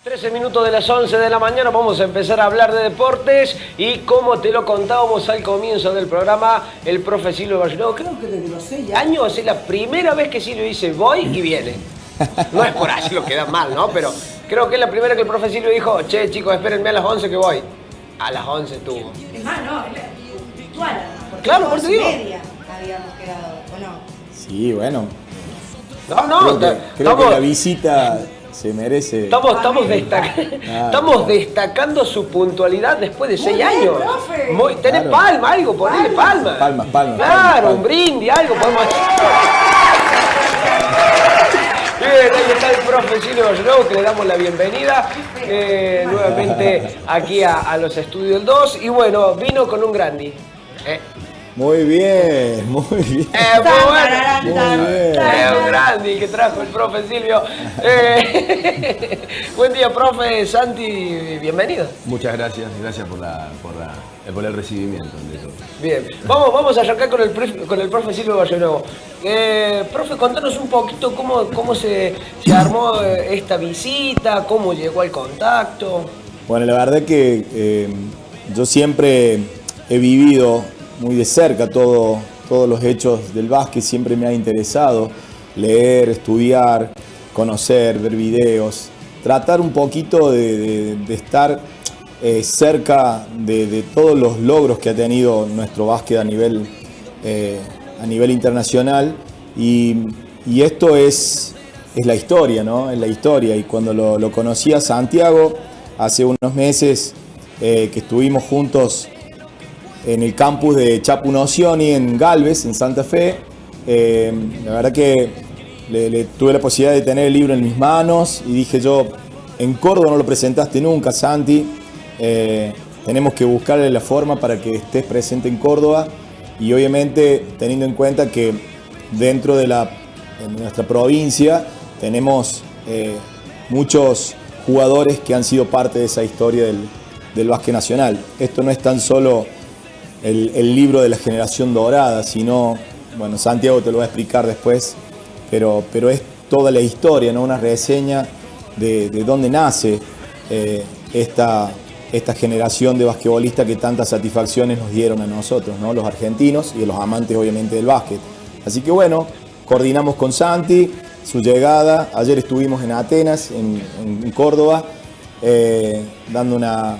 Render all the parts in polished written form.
13 minutos de las 11 de la mañana, vamos a empezar a hablar de deportes y como te lo contábamos al comienzo del programa, el profe Silvio Vallenato, creo que desde los 6 años es la primera vez que Silvio dice voy y viene. No es por así lo queda mal, ¿no? Pero creo que es la primera que el profe Silvio dijo, che chicos, espérenme a las 11 que voy. A las 11 estuvo. Es más, no, es puntual. Claro, por eso digo. Media habíamos quedado, ¿o no? Sí, bueno. No, Creo que la visita se merece. Estamos destacando su puntualidad después de 6 años. Profe. Tenés Claro. palma, algo, ponele palma. Palmas. Claro, un brindis, algo podemos hacer. Bien, ahí está el profe Silvio Vallenato, que le damos la bienvenida nuevamente aquí a los estudios del 2. Y bueno, vino con un grandi. Muy bien. Muy bueno. bien. Un grandi que trajo el profe Silvio. Buen día, profe Santi, bienvenido. Muchas gracias por el recibimiento. Bien, vamos a arrancar con el profe Silvio Vallenato. Profe, contanos un poquito cómo se armó esta visita, cómo llegó al contacto. Bueno, la verdad que yo siempre he vivido muy de cerca todos los hechos del básquet, siempre me ha interesado leer, estudiar, conocer, ver videos, tratar un poquito de estar cerca de todos los logros que ha tenido nuestro básquet a nivel internacional y esto es la historia, ¿no? Es la historia y cuando lo conocí a Santiago hace unos meses que estuvimos juntos en el campus de Chapu Nocioni en Galvez, en Santa Fe. La verdad que tuve la posibilidad de tener el libro en mis manos y dije yo, en Córdoba no lo presentaste nunca, Santi, tenemos que buscarle la forma para que estés presente en Córdoba y obviamente teniendo en cuenta que dentro de nuestra provincia tenemos muchos jugadores que han sido parte de esa historia del básquet nacional. Esto no es tan solo el libro de la generación dorada, sino, bueno, Santiago te lo va a explicar después, pero es toda la historia, ¿no? Una reseña de dónde nace esta generación de basquetbolistas que tantas satisfacciones nos dieron a nosotros, ¿no? Los argentinos y a los amantes obviamente del básquet. Así que bueno, coordinamos con Santi su llegada. Ayer estuvimos en Atenas, en Córdoba, dando una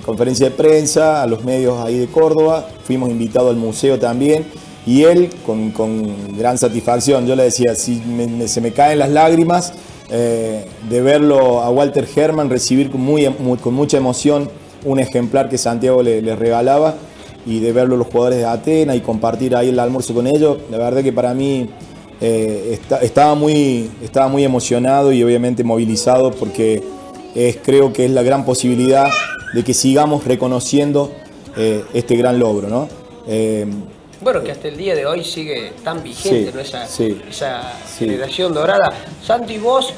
conferencia de prensa a los medios ahí de Córdoba, fuimos invitados al museo también y él con gran satisfacción, yo le decía, si se me caen las lágrimas de verlo a Walter Herman recibir con mucha emoción un ejemplar que Santiago le regalaba y de verlo los jugadores de Atenas y compartir ahí el almuerzo con ellos, la verdad que para mí estaba muy emocionado y obviamente movilizado porque creo que es la gran posibilidad de que sigamos reconociendo este gran logro, ¿no? Bueno, que hasta el día de hoy sigue tan vigente, sí, ¿no? Esa sí. generación dorada. Santi, vos,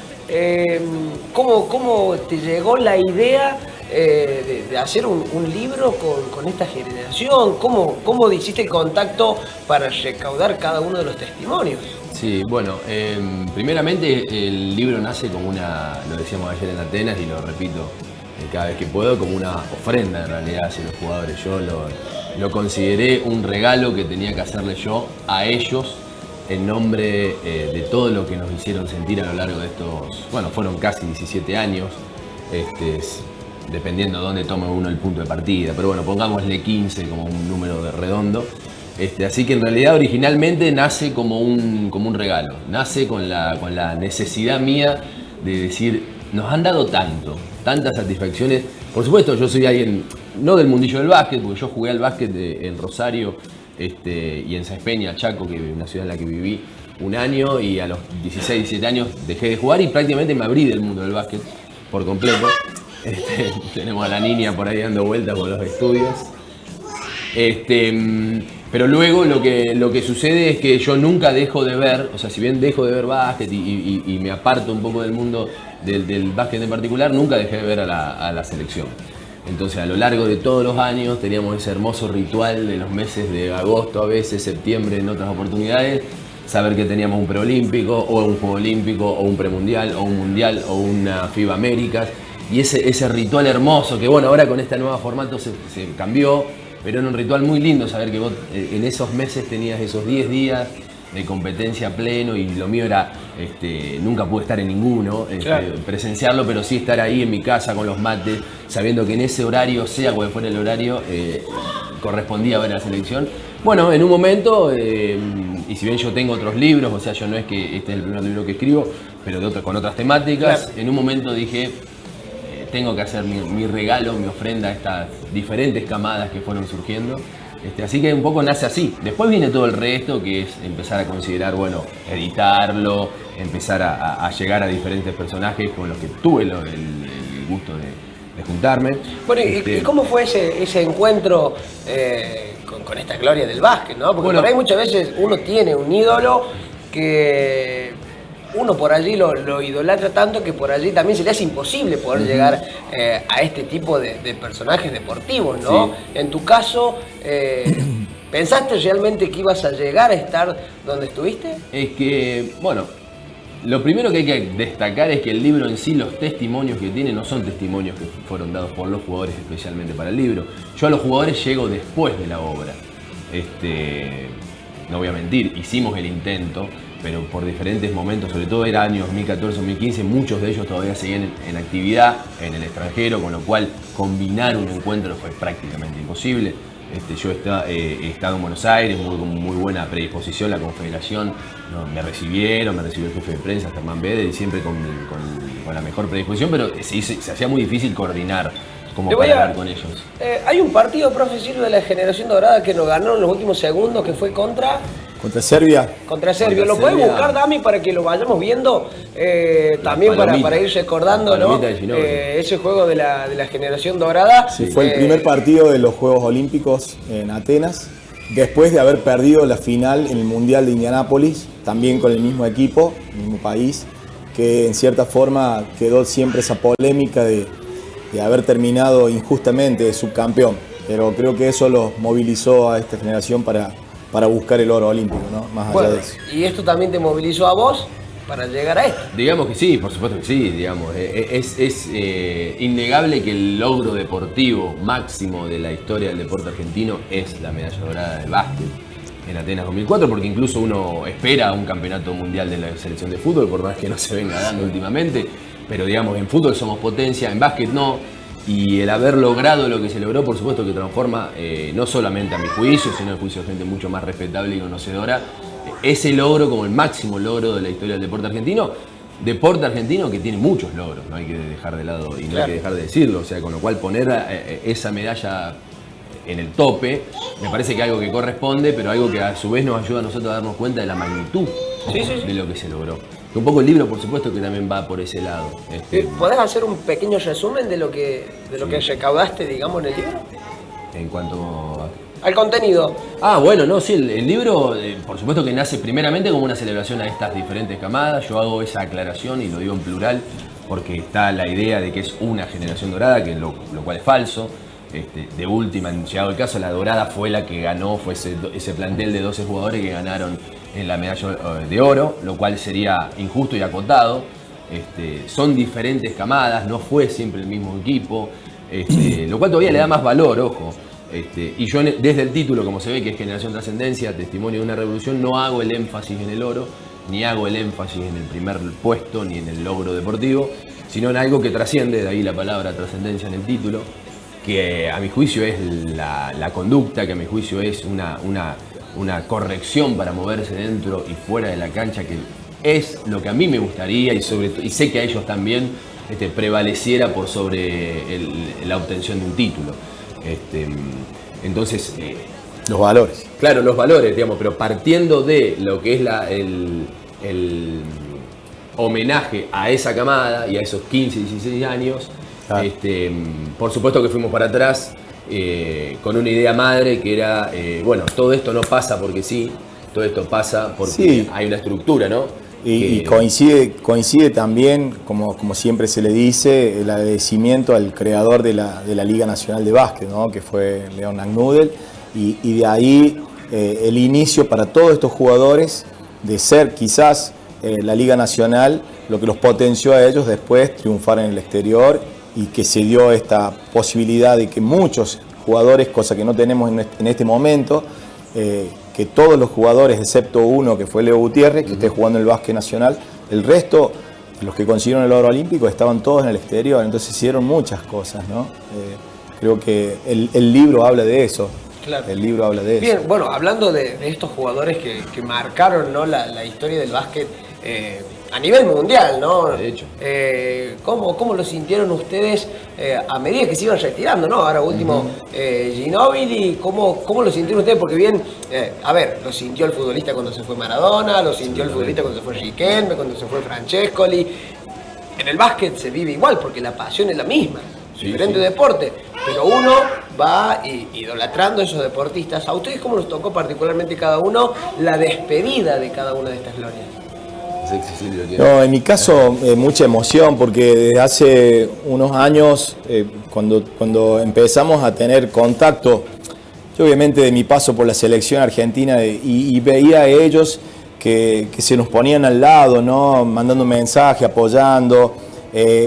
¿cómo te llegó la idea de hacer un libro con esta generación? ¿Cómo hiciste el contacto para recaudar cada uno de los testimonios? Sí, bueno, primeramente el libro nace como lo decíamos ayer en Atenas y lo repito cada vez que puedo, como una ofrenda en realidad hacia los jugadores. Yo lo consideré un regalo que tenía que hacerle yo a ellos en nombre de todo lo que nos hicieron sentir a lo largo de estos, bueno, fueron casi 17 años, dependiendo de dónde tome uno el punto de partida, pero bueno, pongámosle 15 como un número redondo. Así que en realidad originalmente nace como un regalo, nace con la necesidad mía de decir, nos han dado tantas satisfacciones. Por supuesto, yo soy alguien, no del mundillo del básquet, porque yo jugué al básquet en Rosario y en Sáenz Peña, Chaco, que es una ciudad en la que viví un año, y a los 16, 17 años dejé de jugar y prácticamente me abrí del mundo del básquet por completo. Tenemos a la niña por ahí dando vueltas por los estudios. Pero luego lo que sucede es que yo nunca dejo de ver, o sea, si bien dejo de ver básquet y me aparto un poco del mundo del básquet en particular, nunca dejé de ver a la selección. Entonces, a lo largo de todos los años teníamos ese hermoso ritual de los meses de agosto, a veces septiembre en otras oportunidades, saber que teníamos un preolímpico o un juego olímpico o un premundial o un mundial o una FIBA Américas y ese ritual hermoso, que bueno, ahora con este nuevo formato se cambió, pero era un ritual muy lindo saber que vos en esos meses tenías esos 10 días de competencia pleno, y lo mío era, nunca pude estar en ninguno, Claro. presenciarlo, pero sí estar ahí en mi casa con los mates, sabiendo que en ese horario, sea cual fuera el horario, correspondía ver la selección. Bueno, en un momento, y si bien yo tengo otros libros, o sea, yo no es que este es el primer libro que escribo, pero con otras temáticas, Claro. en un momento dije, tengo que hacer mi regalo, mi ofrenda a estas diferentes camadas que fueron surgiendo. Así que un poco nace así. Después viene todo el resto, que es empezar a considerar, bueno, editarlo, empezar a llegar a diferentes personajes con los que tuve el gusto de juntarme. Bueno, ¿y cómo fue ese encuentro con esta gloria del básquet, ¿no? Porque Bueno, por ahí muchas veces uno tiene un ídolo que uno por allí lo idolatra tanto que por allí también se le hace imposible poder llegar a este tipo de personajes deportivos, ¿no? Sí. En tu caso, ¿pensaste realmente que ibas a llegar a estar donde estuviste? Es que, bueno, lo primero que hay que destacar es que el libro en sí, los testimonios que tiene, no son testimonios que fueron dados por los jugadores especialmente para el libro. Yo a los jugadores llego después de la obra. No voy a mentir, hicimos el intento, pero por diferentes momentos, sobre todo era años 2014, 2015, muchos de ellos todavía seguían en actividad en el extranjero, con lo cual combinar un encuentro fue prácticamente imposible. Yo he estado en Buenos Aires, con muy buena predisposición, la Confederación, ¿no? Me recibió el jefe de prensa, Germán Beder, y siempre con la mejor predisposición, pero se hacía muy difícil coordinar como Te voy para a- hablar con ellos. Hay un partido, profe Silvio, de la generación dorada que nos ganó en los últimos segundos, que fue contra Serbia. Serbia. Contra ¿Lo puedes Serbia. buscar, Dami, para que lo vayamos viendo? También palomita. para ir recordando, La ¿no? palomita de Ginóbili. Ese juego de la generación dorada. Sí, fue el primer partido de los Juegos Olímpicos en Atenas, después de haber perdido la final en el Mundial de Indianápolis, también con el mismo equipo, el mismo país, que en cierta forma quedó siempre esa polémica de haber terminado injustamente de subcampeón. Pero creo que eso los movilizó a esta generación para buscar el oro olímpico, ¿no? Más allá Bueno, de eso. y esto también te movilizó a vos para llegar a esto. Digamos que sí, por supuesto que sí, digamos. Es innegable que el logro deportivo máximo de la historia del deporte argentino es la medalla dorada del básquet en Atenas 2004, porque incluso uno espera un campeonato mundial de la selección de fútbol, por más que no se venga dando últimamente, pero digamos, en fútbol somos potencia, en básquet no, y el haber logrado lo que se logró, por supuesto que transforma, no solamente a mi juicio, sino a juicio de gente mucho más respetable y conocedora, ese logro como el máximo logro de la historia del deporte argentino que tiene muchos logros, no hay que dejar de lado y no Claro. hay que dejar de decirlo, o sea, con lo cual poner esa medalla en el tope, me parece que algo que corresponde, pero algo que a su vez nos ayuda a nosotros a darnos cuenta de la magnitud Sí, sí, sí. de lo que se logró. Un poco el libro, por supuesto, que también va por ese lado. ¿Podés hacer un pequeño resumen de lo que recaudaste, digamos, en el libro? En cuanto a... Al contenido. Bueno, no, sí, el libro, por supuesto que nace primeramente como una celebración a estas diferentes camadas. Yo hago esa aclaración y lo digo en plural porque está la idea de que es una generación dorada, que lo cual es falso. De última, en llegado el caso, la dorada fue la que ganó, fue ese plantel de 12 jugadores que ganaron en la medalla de oro, lo cual sería injusto y acotado. Son diferentes camadas, no fue siempre el mismo equipo, lo cual todavía le da más valor, ojo. Y yo desde el título, como se ve que es Generación Trascendencia, Testimonio de una Revolución, no hago el énfasis en el oro, ni hago el énfasis en el primer puesto, ni en el logro deportivo, sino en algo que trasciende, de ahí la palabra trascendencia en el título, que a mi juicio es la conducta, que a mi juicio es una corrección para moverse dentro y fuera de la cancha, que es lo que a mí me gustaría y sé que a ellos también prevaleciera por sobre la obtención de un título. Entonces, Los valores. claro, los valores, digamos, pero partiendo de lo que es el homenaje a esa camada y a esos 15, 16 años, Claro. por supuesto que fuimos para atrás con una idea madre que era, todo esto no pasa porque sí, todo esto pasa porque Sí. hay una estructura, ¿no? Y Que- coincide también, como siempre se le dice, el agradecimiento al creador de la Liga Nacional de Básquet, ¿no? Que fue Leon Agnudel, y de ahí el inicio para todos estos jugadores de ser quizás la Liga Nacional lo que los potenció a ellos después triunfar en el exterior y que se dio esta posibilidad de que muchos jugadores, cosa que no tenemos en este momento, que todos los jugadores, excepto uno que fue Leo Gutiérrez, que esté jugando en el básquet nacional, el resto, los que consiguieron el oro olímpico, estaban todos en el exterior, entonces hicieron muchas cosas, ¿no? Creo que el libro habla de eso. Claro. El libro habla de eso. Bien, bueno, hablando de estos jugadores que marcaron, ¿no?, la historia del básquet a nivel mundial, ¿no? De hecho. ¿Cómo lo sintieron ustedes a medida que se iban retirando, ¿no? Ahora último, Ginóbili, ¿cómo lo sintieron ustedes? Porque bien, a ver, lo sintió el futbolista cuando se fue Maradona, lo sintió el futbolista cuando se fue Riquelme, cuando se fue Francescoli. En el básquet se vive igual porque la pasión es la misma, diferente deporte, pero uno va idolatrando a esos deportistas. ¿A ustedes cómo nos tocó particularmente cada uno la despedida de cada una de estas glorias? No, en mi caso mucha emoción porque desde hace unos años cuando empezamos a tener contacto, yo obviamente de mi paso por la selección argentina y veía a ellos que se nos ponían al lado, ¿no? Mandando mensajes, apoyando,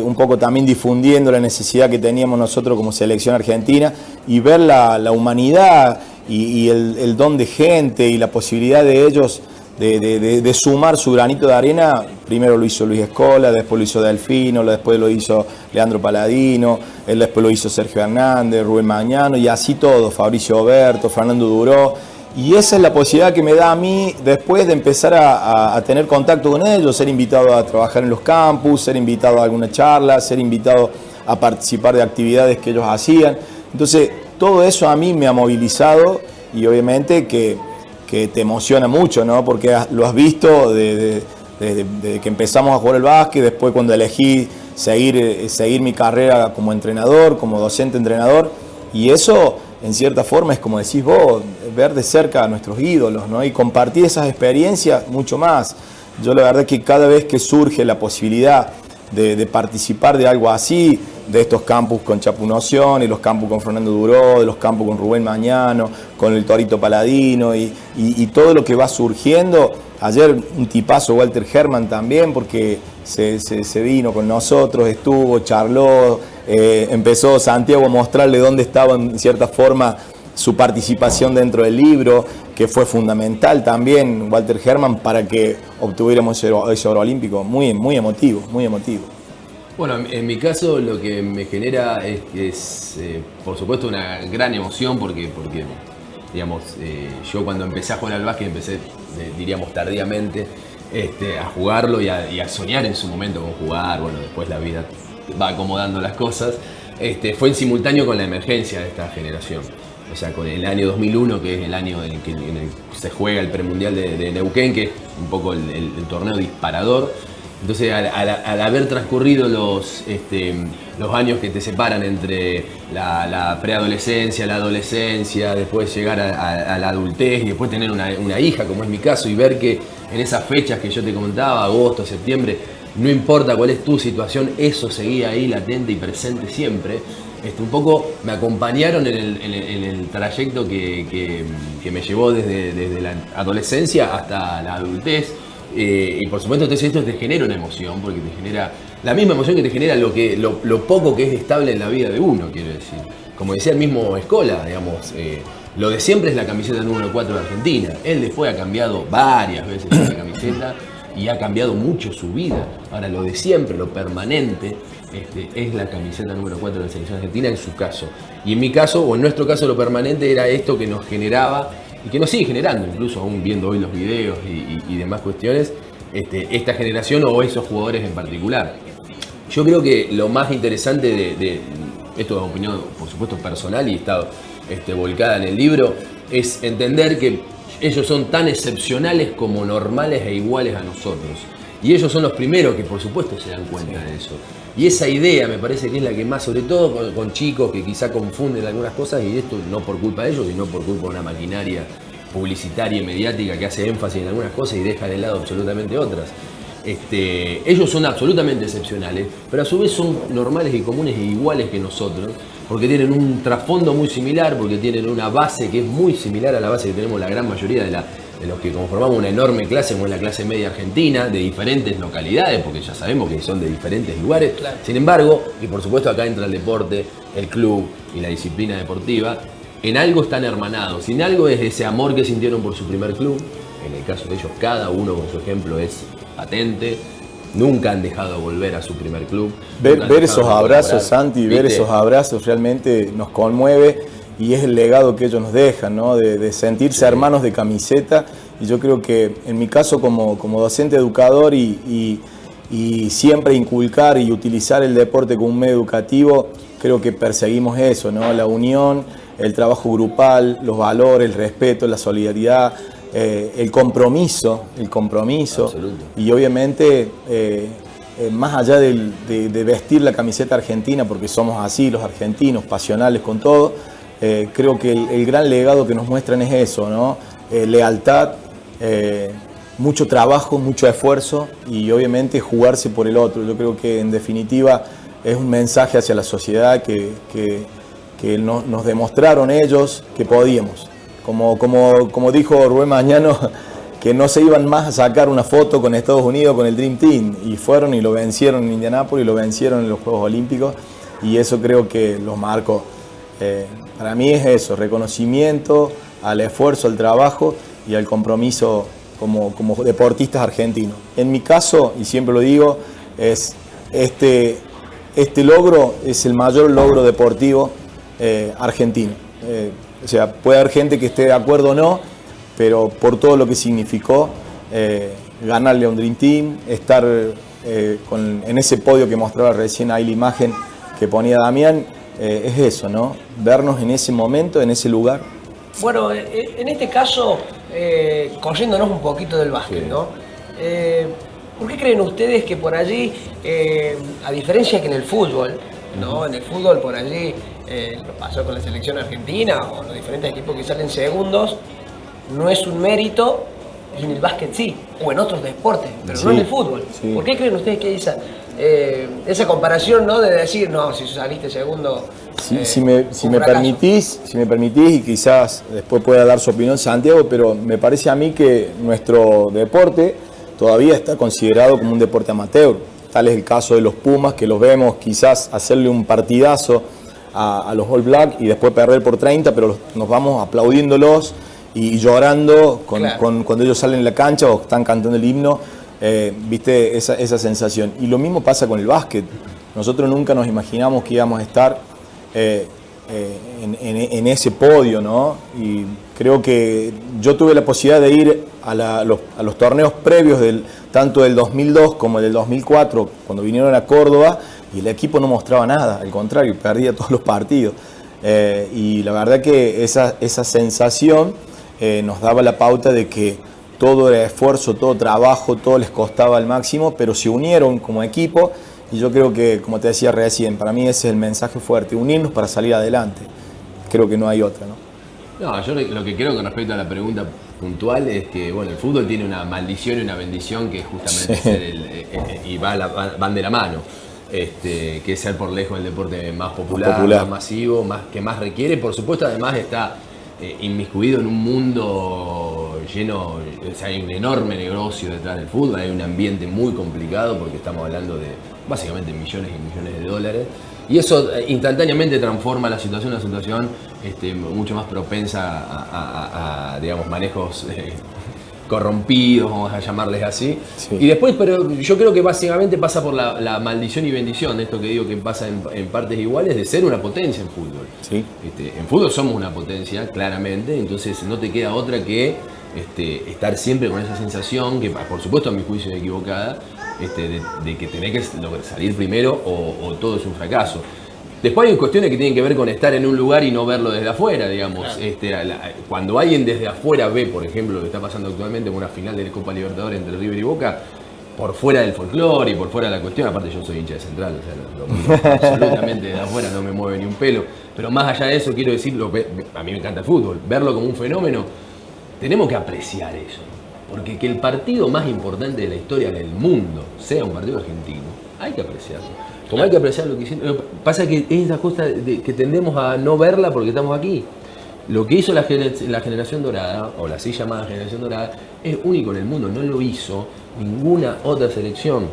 un poco también difundiendo la necesidad que teníamos nosotros como selección argentina y ver la humanidad y el don de gente y la posibilidad de ellos de sumar su granito de arena. Primero lo hizo Luis Escola, después lo hizo Delfino, después lo hizo Leandro Paladino, después lo hizo Sergio Hernández, Rubén Magnano y así todo, Fabricio Oberto, Fernando Duró. Y esa es la posibilidad que me da a mí después de empezar a tener contacto con ellos, ser invitado a trabajar en los campus, ser invitado a alguna charla, ser invitado a participar de actividades que ellos hacían. Entonces, todo eso a mí me ha movilizado y obviamente que te emociona mucho, ¿no? Porque lo has visto desde que empezamos a jugar el básquet, después cuando elegí seguir mi carrera como entrenador, como docente entrenador, y eso en cierta forma es como decís vos, ver de cerca a nuestros ídolos, ¿no? Y compartir esas experiencias mucho más. Yo la verdad que cada vez que surge la posibilidad de participar de algo así, de estos campus con Chapu Noción, y los campus con Fernando Duró, de los campus con Rubén Magnano, con el Torito Paladino y todo lo que va surgiendo. Ayer un tipazo, Walter Herman también, porque se vino con nosotros, estuvo, charló, empezó Santiago a mostrarle dónde estaba en cierta forma su participación dentro del libro, que fue fundamental también, Walter Herman, para que obtuviéramos ese oro olímpico. Muy emotivo, muy emotivo. Bueno, en mi caso lo que me genera es por supuesto una gran emoción porque digamos, yo cuando empecé a jugar al básquet empecé, diríamos tardíamente, a jugarlo y a soñar en su momento con jugar. Bueno, después la vida va acomodando las cosas. Fue en simultáneo con la emergencia de esta generación. O sea, con el año 2001, que es el año en el que se juega el premundial de Neuquén, que es un poco el torneo disparador. Entonces, al haber transcurrido los años que te separan entre la preadolescencia, la adolescencia, después llegar a la adultez y después tener una hija, como es mi caso, y ver que en esas fechas que yo te comentaba, agosto, septiembre, no importa cuál es tu situación, eso seguía ahí latente y presente siempre. Un poco me acompañaron en el trayecto que me llevó desde la adolescencia hasta la adultez. Y por supuesto esto te genera una emoción, porque te genera la misma emoción que te genera lo poco que es estable en la vida de uno, quiero decir. Como decía el mismo Escola, digamos, lo de siempre es la camiseta número 4 de Argentina. Él después ha cambiado varias veces la camiseta y ha cambiado mucho su vida. Ahora lo de siempre, lo permanente, es la camiseta número 4 de la selección argentina en su caso. Y en mi caso, o en nuestro caso, lo permanente era esto que nos generaba y que nos sigue generando, incluso aún viendo hoy los videos y demás cuestiones, esta generación o esos jugadores en particular. Yo creo que lo más interesante de esto es una opinión, por supuesto, personal y está volcada en el libro, es entender que ellos son tan excepcionales como normales e iguales a nosotros. Y ellos son los primeros que, por supuesto, se dan cuenta de eso. Y esa idea me parece que es la que más, sobre todo con chicos que quizá confunden algunas cosas, y esto no por culpa de ellos, sino por culpa de una maquinaria publicitaria y mediática que hace énfasis en algunas cosas y deja de lado absolutamente otras. Ellos son absolutamente excepcionales, pero a su vez son normales y comunes e iguales que nosotros, porque tienen un trasfondo muy similar, porque tienen una base que es muy similar a la base que tenemos la gran mayoría en los que conformamos una enorme clase como es la clase media argentina, de diferentes localidades, porque ya sabemos que son de diferentes lugares. Claro. Sin embargo, y por supuesto acá entra el deporte, el club y la disciplina deportiva, en algo están hermanados. En algo es ese amor que sintieron por su primer club. En el caso de ellos, cada uno con su ejemplo es patente. Nunca han dejado de volver a su primer club. Ver esos abrazos, Santi, ¿viste? ver esos abrazos realmente nos conmueve y es el legado que ellos nos dejan, ¿no? De sentirse hermanos de camiseta. Y yo creo que en mi caso como docente educador y siempre inculcar y utilizar el deporte como un medio educativo, creo que perseguimos eso, ¿no? La unión, el trabajo grupal, los valores, el respeto, la solidaridad, el compromiso. Absoluto. Y obviamente, más allá de vestir la camiseta argentina, porque somos así, los argentinos, pasionales con todo, creo que el gran legado que nos muestran es eso, ¿no? Lealtad, mucho trabajo, mucho esfuerzo y obviamente jugarse por el otro. Yo creo que en definitiva es un mensaje hacia la sociedad que nos demostraron ellos que podíamos. Como dijo Rubén Mañano, que no se iban más a sacar una foto con Estados Unidos, con el Dream Team, y fueron y lo vencieron en Indianápolis, lo vencieron en los Juegos Olímpicos, y eso creo que los marcó. Para mí es eso, reconocimiento al esfuerzo, al trabajo y al compromiso como deportistas argentinos. En mi caso, y siempre lo digo, es este logro es el mayor logro deportivo argentino. O sea, puede haber gente que esté de acuerdo o no, pero por todo lo que significó ganarle a un Dream Team, estar en ese podio que mostraba recién ahí la imagen que ponía Damián, es eso, ¿no? Vernos en ese momento, en ese lugar. Bueno, en este caso, corriéndonos un poquito del básquet, Sí. ¿no? ¿Por qué creen ustedes que por allí, a diferencia que en el fútbol, ¿no? En el fútbol por allí, lo pasó con la selección argentina o los diferentes equipos que salen segundos, no es un mérito, y en el básquet sí, o en otros deportes, pero no en el fútbol. Sí. ¿Por qué creen ustedes que hay esa comparación, ¿no? De decir, no, si saliste segundo... Si me permitís, y quizás después pueda dar su opinión Santiago, pero me parece a mí que nuestro deporte todavía está considerado como un deporte amateur. Tal es el caso de los Pumas, que los vemos quizás hacerle un partidazo a los All Blacks y después perder por 30, pero nos vamos aplaudiéndolos y llorando Claro. cuando ellos salen en la cancha o están cantando el himno. Viste esa sensación. Y lo mismo pasa con el básquet. Nosotros nunca nos imaginamos que íbamos a estar en ese podio, ¿no? Y creo que yo tuve la posibilidad de ir a los torneos previos tanto del 2002 como del 2004, cuando vinieron a Córdoba, y el equipo no mostraba nada, al contrario, perdía todos los partidos. Y la verdad que esa sensación nos daba la pauta de que todo era esfuerzo, todo trabajo, todo les costaba al máximo, pero se unieron como equipo. Y yo creo que, como te decía recién, para mí ese es el mensaje fuerte, unirnos para salir adelante. Creo que no hay otra, ¿no? No, yo lo que creo con respecto a la pregunta puntual es que, bueno, el fútbol tiene una maldición y una bendición que es justamente ser y van de la mano. Que es ser por lejos el deporte más popular, más masivo, que más requiere. Por supuesto, además está inmiscuido en un mundo lleno, o sea, hay un enorme negocio detrás del fútbol, hay un ambiente muy complicado porque estamos hablando de básicamente millones y millones de dólares. Y eso instantáneamente transforma la situación en una situación mucho más propensa a digamos, manejos corrompidos, vamos a llamarles así. Sí. Y después, pero yo creo que básicamente pasa por la maldición y bendición, esto que digo que pasa en partes iguales, de ser una potencia en fútbol. Sí. En fútbol somos una potencia, claramente, entonces no te queda otra que estar siempre con esa sensación, que por supuesto a mi juicio es equivocada, de que tenés que salir primero o todo es un fracaso. Después hay cuestiones que tienen que ver con estar en un lugar y no verlo desde afuera, digamos. Claro. Cuando alguien desde afuera ve, por ejemplo, lo que está pasando actualmente con una final de la Copa Libertadores entre River y Boca, por fuera del folclore y por fuera de la cuestión, aparte yo soy hincha de Central, o sea, absolutamente desde afuera no me mueve ni un pelo, pero más allá de eso quiero decir, a mí me encanta el fútbol, verlo como un fenómeno, tenemos que apreciar eso, porque que el partido más importante de la historia del mundo sea un partido argentino, hay que apreciarlo. Como hay que apreciar lo que hicieron. Pasa que es esa cosa que tendemos a no verla porque estamos aquí. lo que hizo la generación dorada, o la así llamada generación dorada, es único en el mundo, no lo hizo ninguna otra selección.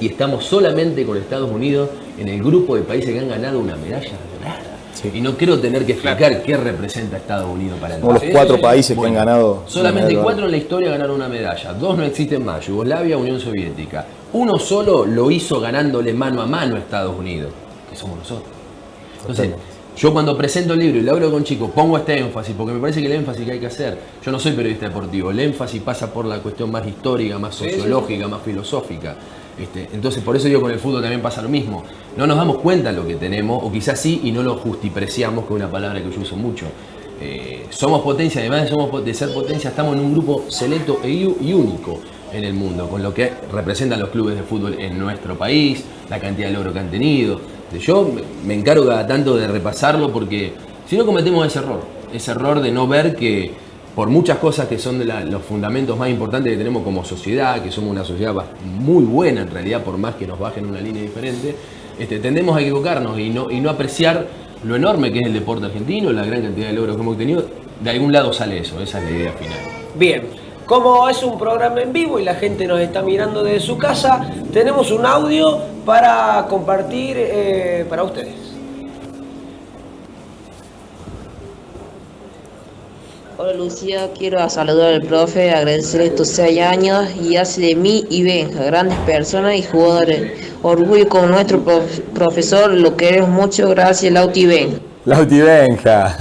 Y estamos solamente con Estados Unidos en el grupo de países que han ganado una medalla dorada. Sí. Y no quiero tener que explicar qué representa Estados Unidos para el país. Los 4 países que han ganado. Solamente 4 en la historia ganaron una medalla. 2 no existen más. Yugoslavia, Unión Soviética. Uno solo lo hizo ganándole mano a mano a Estados Unidos, que somos nosotros. Entonces, yo cuando presento el libro y lo hablo con chicos, pongo este énfasis, porque me parece que el énfasis que hay que hacer, yo no soy periodista deportivo, el énfasis pasa por la cuestión más histórica, más sociológica, más filosófica. Entonces, por eso digo, con el fútbol también pasa lo mismo. No nos damos cuenta de lo que tenemos, o quizás sí, y no lo justipreciamos, que es una palabra que yo uso mucho. Somos potencia, además de ser potencia, estamos en un grupo selecto y único en el mundo, con lo que representan los clubes de fútbol en nuestro país, la cantidad de logros que han tenido. Yo me encargo cada tanto de repasarlo, porque si no cometemos ese error de no ver que por muchas cosas que son de los fundamentos más importantes que tenemos como sociedad, que somos una sociedad muy buena en realidad, por más que nos bajen una línea diferente, tendemos a equivocarnos y no apreciar lo enorme que es el deporte argentino, la gran cantidad de logros que hemos tenido. De algún lado sale eso, esa es la idea final. Bien, como es un programa en vivo y la gente nos está mirando desde su casa, tenemos un audio para compartir para ustedes. Hola Lucía, quiero saludar al profe, agradecerle estos 6 años y hace de mí y Benja, grandes personas y jugadores. Orgullo como nuestro profesor, lo queremos mucho, gracias Lauti Benja. Lauti Benja.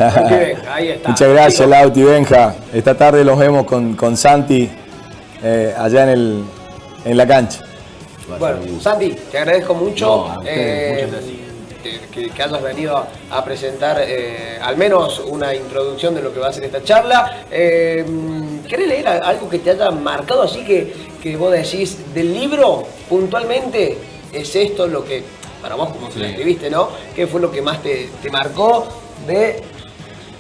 Ahí está. Muchas gracias Lauti Benja. Esta tarde los vemos con Santi allá en la cancha. Bueno, Santi, te agradezco mucho. Muchas gracias. Que hayas venido a presentar al menos una introducción de lo que va a ser esta charla. ¿Querés leer algo que te haya marcado así que vos decís del libro puntualmente? ¿Es esto lo que, para vos como lo escribiste, ¿no? ¿Qué fue lo que más te marcó de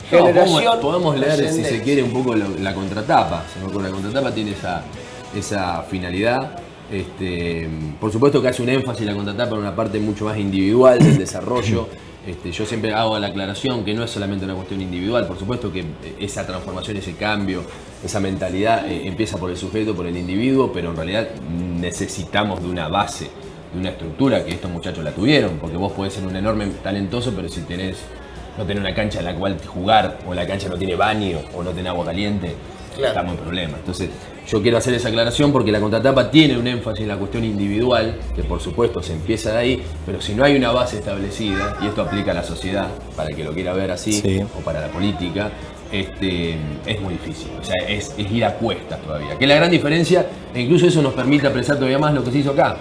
generación? Podemos leer, si se quiere, un poco la contratapa. La contratapa tiene esa finalidad. Por supuesto que hace un énfasis la contratapa en una parte mucho más individual del desarrollo. Yo siempre hago la aclaración que no es solamente una cuestión individual, por supuesto que esa transformación, ese cambio, esa mentalidad empieza por el sujeto, por el individuo, pero en realidad necesitamos de una base, de una estructura que estos muchachos la tuvieron, porque vos podés ser un enorme talentoso, pero si no tenés una cancha en la cual jugar, o la cancha no tiene baño, o no tiene agua caliente, claro, estamos en problema. Entonces, yo quiero hacer esa aclaración porque la contratapa tiene un énfasis en la cuestión individual, que por supuesto se empieza de ahí, pero si no hay una base establecida, y esto aplica a la sociedad, para el que lo quiera ver así, sí, o para la política, es muy difícil. O sea, es ir a cuestas todavía. Que es la gran diferencia, e incluso eso nos permite apreciar todavía más lo que se hizo acá.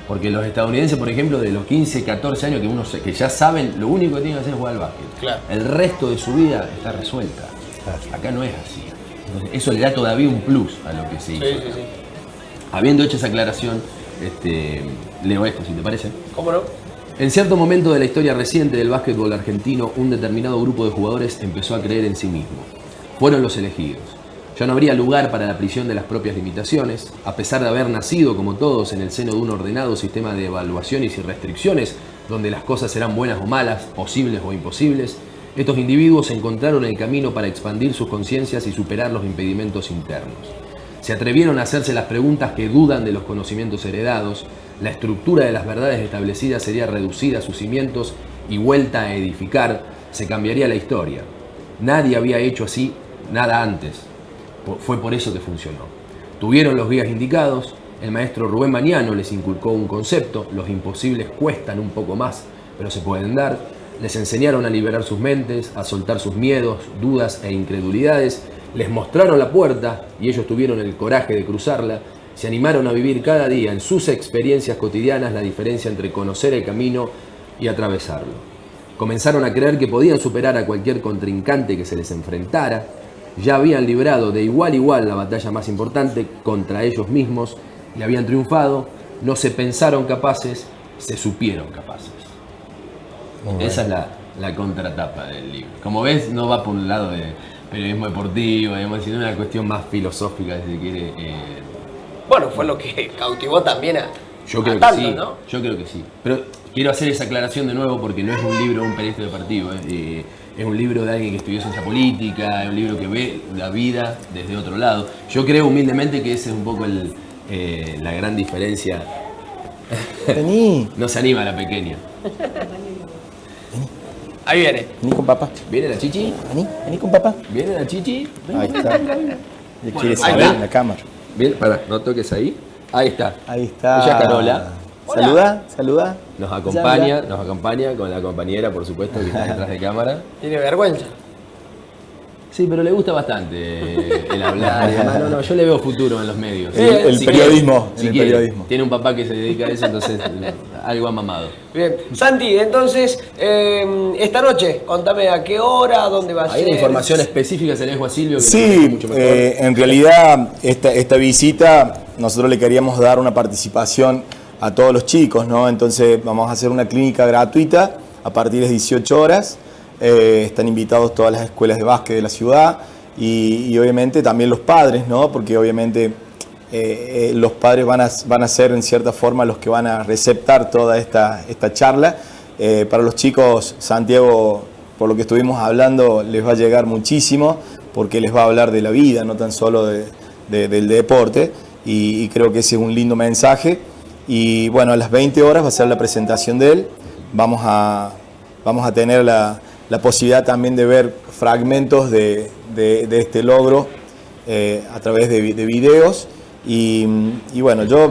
Porque los estadounidenses, por ejemplo, de los 15, 14 años que ya saben, lo único que tienen que hacer es jugar al básquet. Claro. El resto de su vida está resuelta. Claro. Acá no es así. Entonces, eso le da todavía un plus a lo que se hizo. Sí. Habiendo hecho esa aclaración, leo esto, si te parece. ¿Cómo no? En cierto momento de la historia reciente del básquetbol argentino, un determinado grupo de jugadores empezó a creer en sí mismo. Fueron los elegidos. Ya no habría lugar para la prisión de las propias limitaciones, a pesar de haber nacido, como todos, en el seno de un ordenado sistema de evaluaciones y restricciones, donde las cosas serán buenas o malas, posibles o imposibles. Estos individuos encontraron el camino para expandir sus conciencias y superar los impedimentos internos. Se atrevieron a hacerse las preguntas que dudan de los conocimientos heredados, la estructura de las verdades establecidas sería reducida a sus cimientos y vuelta a edificar, se cambiaría la historia. Nadie había hecho así nada antes. Fue por eso que funcionó. Tuvieron los guías indicados, el maestro Rubén Mañano les inculcó un concepto, los imposibles cuestan un poco más, pero se pueden dar. Les enseñaron a liberar sus mentes, a soltar sus miedos, dudas e incredulidades. Les mostraron la puerta y ellos tuvieron el coraje de cruzarla. Se animaron a vivir cada día en sus experiencias cotidianas la diferencia entre conocer el camino y atravesarlo. Comenzaron a creer que podían superar a cualquier contrincante que se les enfrentara. Ya habían librado de igual a igual la batalla más importante contra ellos mismos y habían triunfado. No se pensaron capaces, se supieron capaces. Esa es la contratapa del libro. Como ves, no va por un lado de periodismo deportivo, sino una cuestión más filosófica, si se quiere. Bueno, fue lo que cautivó también yo creo tanto, que sí, ¿no? Yo creo que sí. Pero quiero hacer esa aclaración de nuevo porque no es un libro de un periodista deportivo, es un libro de alguien que estudió ciencia política, es un libro que ve la vida desde otro lado. Yo creo humildemente que ese es un poco la gran diferencia. Vení. No se anima la pequeña. Ahí viene. Vení con papá. ¿Viene la chichi? Vení con papá. ¿Viene la chichi? Ahí está. Le quiere ahí salir está. en la cámara. Bien, pará, no toques ahí. Ahí está. Ahí está. Ella es Carola. Saluda. Nos acompaña con la compañera, por supuesto, que está detrás de cámara. Tiene vergüenza. Sí, pero le gusta bastante el hablar y demás. No, yo le veo futuro en los medios. El Si periodismo. quiere, si el quiere. periodismo. Tiene un papá que se dedica a eso, entonces algo ha mamado. Bien. Santi, entonces, esta noche, contame a qué hora, dónde va a Hay ser. una información específica, se la dejo a Silvio. Que lo Sí, conoce mucho mejor. en realidad esta visita nosotros le queríamos dar una participación a todos los chicos, ¿no? Entonces vamos a hacer una clínica gratuita a partir de 18 horas. Están invitados todas las escuelas de básquet de la ciudad y obviamente también los padres, ¿no? Porque obviamente los padres van a ser en cierta forma los que van a receptar toda esta charla. Para los chicos, Santiago, por lo que estuvimos hablando, les va a llegar muchísimo porque les va a hablar de la vida, no tan solo del deporte, y creo que ese es un lindo mensaje. Y bueno, a las 20 horas va a ser la presentación de él. Vamos a tener la posibilidad también de ver fragmentos de este logro a través de videos. Y bueno, yo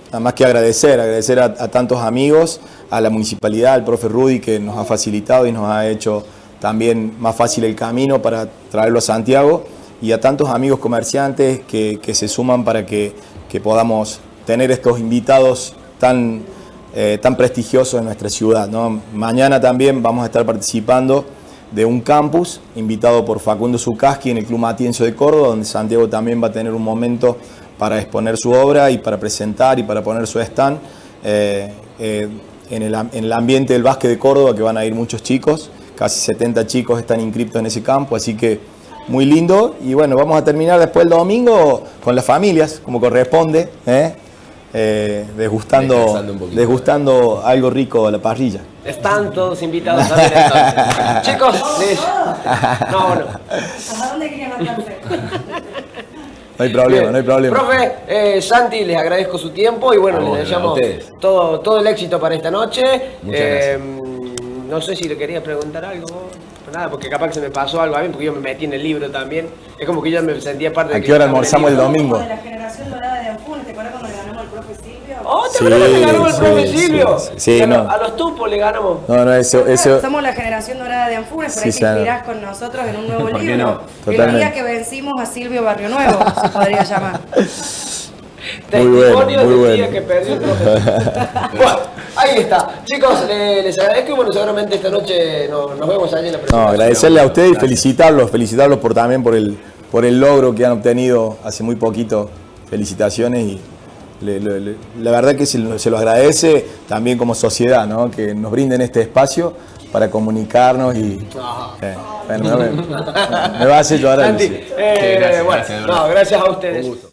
nada más que agradecer a tantos amigos, a la municipalidad, al profe Rudy, que nos ha facilitado y nos ha hecho también más fácil el camino para traerlo a Santiago, y a tantos amigos comerciantes que se suman para que podamos tener estos invitados tan prestigiosos en nuestra ciudad, ¿no? Mañana también vamos a estar participando de un campus invitado por Facundo Zucaschi en el Club Matienzo de Córdoba, donde Santiago también va a tener un momento para exponer su obra y para presentar y para poner su stand en el ambiente del básquet de Córdoba, que van a ir muchos chicos, casi 70 chicos están inscriptos en ese campo, así que muy lindo. Y bueno, vamos a terminar después el domingo con las familias, como corresponde, degustando algo rico a la parrilla. Están todos invitados también entonces. Chicos, no, bueno. ¿A dónde querían anotarse? No hay problema. Profe, Santi, les agradezco su tiempo y bueno, A vos, les deseamos a ustedes. todo el éxito para esta noche. Muchas gracias. No sé si le quería preguntar algo. Nada, porque capaz que se me pasó algo a mí, porque yo me metí en el libro también. Es como que yo me sentía parte de... ¿A qué hora almorzamos el Somos domingo? de la generación dorada de Anfunes, ¿te acuerdas cuando le ganamos al profe Silvio? ¡Oh, te acuerdas que le ganamos al profe sí, Silvio! sí, Y a, no. a los tupos le ganamos. No, eso. Somos la generación dorada de Anfunes, por ahí Sí, te claro. inspirás con nosotros en un nuevo ¿Por qué libro. no? El Totalmente. día que vencimos a Silvio Barrio Nuevo, se podría llamar. Testimonio muy del día bueno. que perdió el profe. Bueno, ahí está. Chicos, les agradezco y bueno, seguramente esta noche nos vemos allí en la No, presentación. agradecerle a ustedes y felicitarlos también por el logro que han obtenido hace muy poquito. Felicitaciones y la verdad que se lo agradece también como sociedad, ¿no? Que nos brinden este espacio para comunicarnos y bueno, me va a hacer llorar. Santi, Gracias, bueno, gracias, de verdad. no, gracias a ustedes. Un gusto.